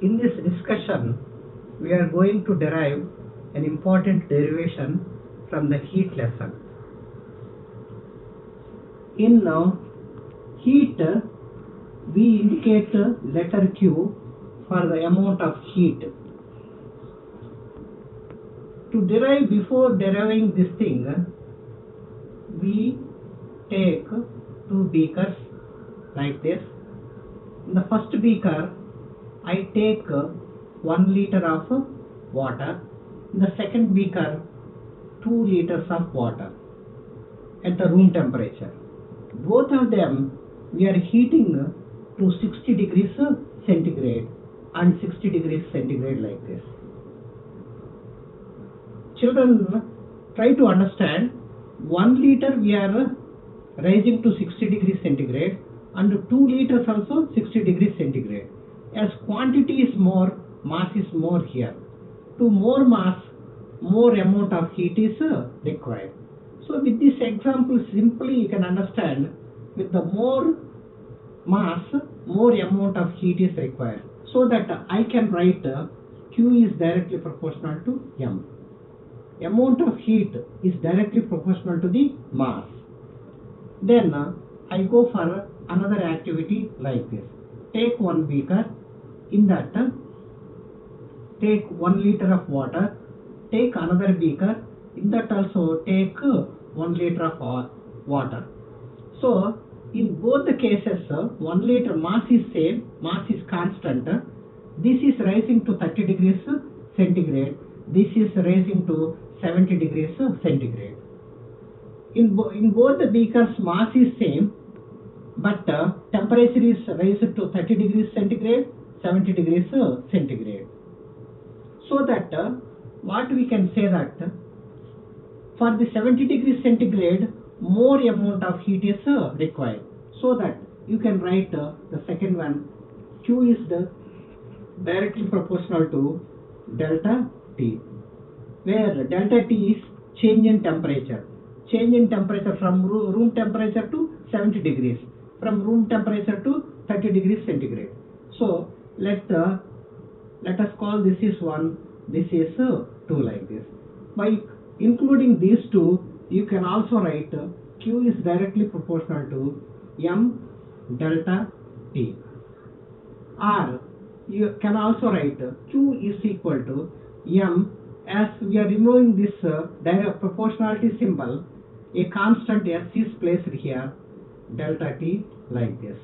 In this discussion, we are going to derive an important derivation from the heat lesson. In heat, we indicate letter Q for the amount of heat. To derive, before deriving this thing, we take two beakers like this. In the first beaker, I take 1 liter of water. In the second beaker, 2 liters of water at the room temperature. Both of them we are heating to 60 degrees centigrade and 60 degrees centigrade like this. Children, try to understand, 1 liter we are raising to 60 degrees centigrade and 2 liters also 60 degrees centigrade. As quantity is more, mass is more here. To more mass, more amount of heat is required. So with this example, simply you can understand, with the more mass, more amount of heat is required. So that I can write Q is directly proportional to M. Amount of heat is directly proportional to the mass. Then I go for another activity like this. Take one beaker, in that take 1 liter of water, take another beaker, in that also take 1 liter of water. So in both the cases, 1 liter mass is same, mass is constant. This is rising to 30 degrees centigrade, this is rising to 70 degrees centigrade. In both the beakers, mass is same, but temperature is raised to 30 degrees centigrade, 70 degrees centigrade. So that what we can say that for the 70 degrees centigrade, more amount of heat is required. So that you can write the second one, Q is directly proportional to delta T, where delta T is change in temperature. Change in temperature from room temperature to 70 degrees, from room temperature to 30 degrees centigrade. So let us call this is 1, this is 2 like this. By including these two, you can also write Q is directly proportional to M delta T. Or you can also write Q is equal to M, as we are removing this direct proportionality symbol, a constant S is placed here, delta T like this.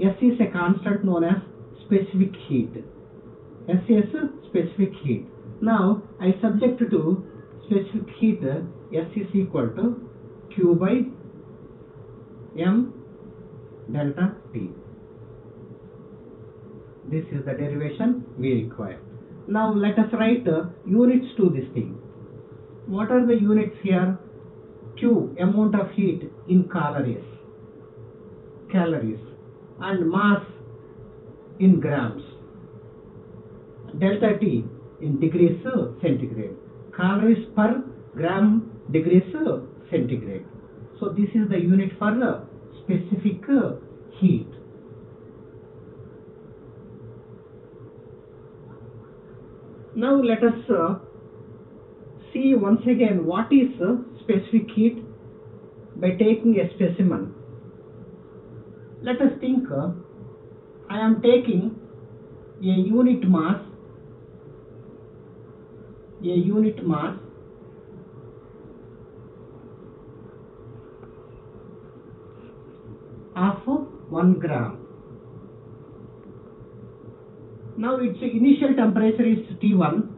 S is a constant known as specific heat. S is specific heat. Now I subject to specific heat, S is equal to Q by M delta T. This is the derivation we require. Now let us write units to this thing. What are the units here? Q, amount of heat in calories, and mass in grams. Delta T in degrees centigrade. Calories per gram degrees centigrade. So this is the unit for specific heat. Now let us see once again what is specific heat by taking a specimen. Let us think, I am taking a unit mass of 1 gram. Now its initial temperature is T1.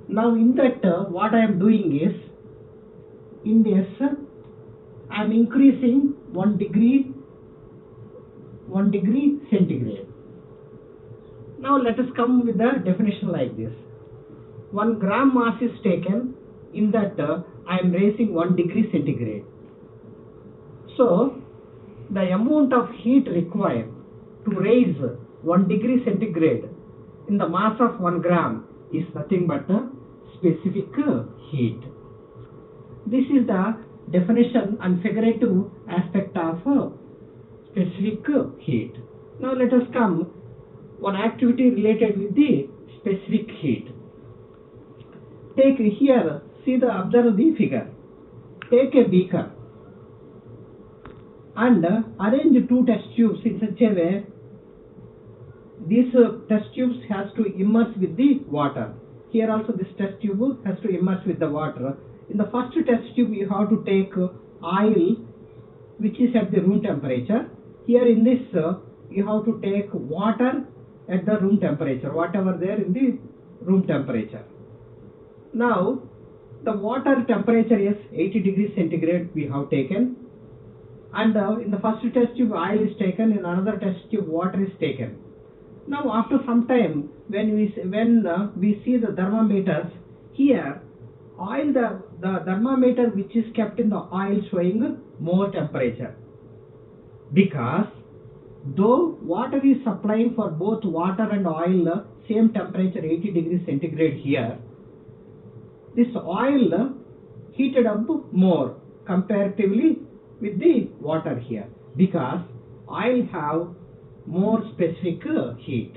Now in that what I am doing is, in this I am increasing 1 degree centigrade. Now let us come with the definition like this. 1 gram mass is taken, in that I am raising 1 degree centigrade. So the amount of heat required to raise 1 degree centigrade in the mass of 1 gram is nothing but the specific heat. This is the definition and figurative aspect of specific heat. Now let us come one activity related with the specific heat. Take here, observe the figure. Take a beaker and arrange two test tubes in such a way these test tubes has to immerse with the water. Here also this test tube has to immerse with the water. In the first test tube you have to take oil which is at the room temperature. Here in this you have to take water at the room temperature, whatever there in the room temperature. Now the water temperature is 80 degrees centigrade we have taken, and in the first test tube oil is taken, in another test tube water is taken. Now after some time when we see the thermometers, here the thermometer which is kept in the oil showing more temperature, because though water is supplying for both water and oil same temperature 80 degrees centigrade here, this oil heated up more comparatively with the water here, because oil have more specific heat.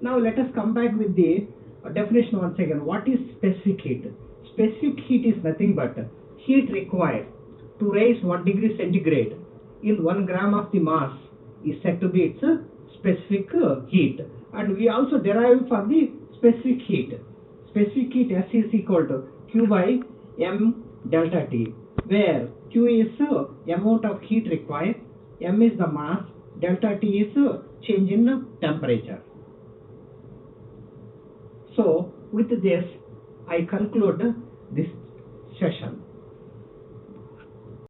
Now let us come back with the definition once again. What is specific heat? Specific heat is nothing but heat required to raise 1 degree centigrade in 1 gram of the mass is said to be its specific heat. And we also derive for the specific heat. Specific heat S is equal to Q by M delta T, where Q is amount of heat required, M is the mass, delta T is change in temperature. So with this I conclude this session.